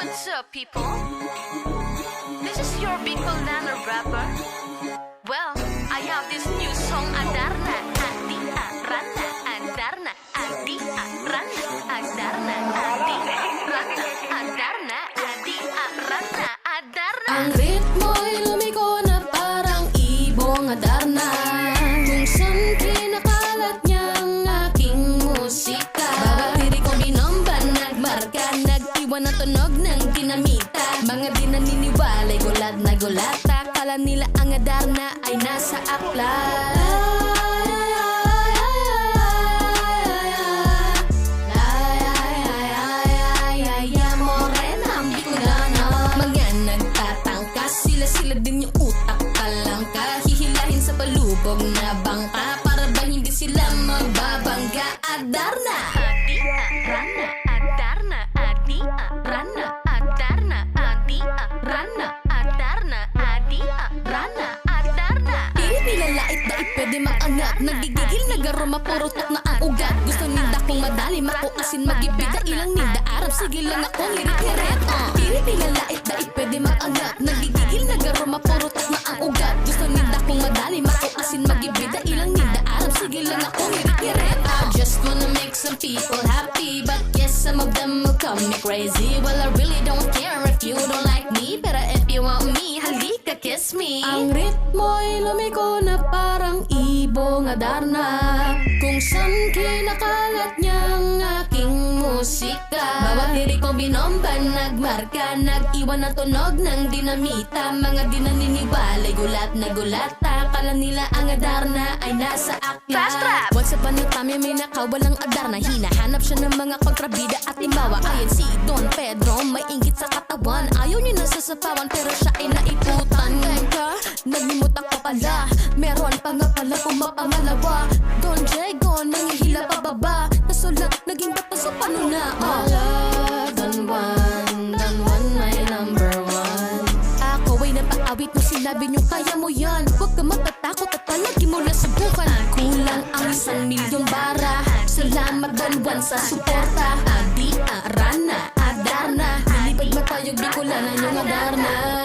What's up, people? This is your Bicolano rapper. Well, I have this new song, Adarna, Adi, Rana, Adarna, Adi, Rana, Adarna, Adi, Rana, Adarna, Adi, Rana, Adarna. Ang ritmo'y lumiko na parang ibong Adarna, kung saan kinakalat niyang aking musika. Bawat lirik ko binomba, nagmarka, nag-iwan ng tunog ng dinamita. Mga di naniniwala'y gulat na gulata, kala nila ang Adarna ay nasa aklat. Sila din yung utak kalangka, hihilahin sa palubog na bangka, para ba hindi sila mababangga. Adarna, Adi, Rana, Adarna, Adi, Rana, Adarna, Adi, Rana, Adarna, Adi, Rana, Adarna. pinipilalait daig pwede makangat, nagigigil nagaroma, puro tok na ang ugat. Gusto ninda kong madali, makuasin magibida, ilang ninda arap, sige lang akong hirit-hirit. Pinipilalait daig pwede makangat, nagigigil nagaroma, puro tok na ang ugat. Gusto ninda kong madali, makuasin magibida, ilang ninda arap, sige lang akong hirit-hirit. I just wanna make some people happy, but yes, some of them will call me crazy. Well, I really don't care if you don't like me, pero if you want me, halika kiss me. Ang ritmo'y lumiko na parang ibong Adarna, kung saan kinakalat niyang aking musika. Bawat lirik ko binomba, nagmarka, nag-iwan ng tunog ng dinamita. Mga di naniniwala'y gulat na gulata, kala nila ang Adarna ay nasa aklat. Fast rap! Once upon a time, may nakawalang Adarna, hinahanap siya ng mga kontrabida at timbawa. Ayon si Don Pedro, may inggit sa katawan, ayaw niya nasasapawan, pero siya ay naiputan. Teka, naglimutang ko pala, meron pa nga pala pumapangalawa. Don Diego, nangihila pababa, kaso lang naging bato sa panuna. Don Juan, my number one. Ako ay napaawit nung sinabi niyo kaya mo yan. Huwag ka matatakot at palagi mo na subukan. Kulang ang 1,000,000 bara, salamat Don Juan sa suporta. Adi, Rana, Adarna, nilipad matayog Bicolana yung Adarna.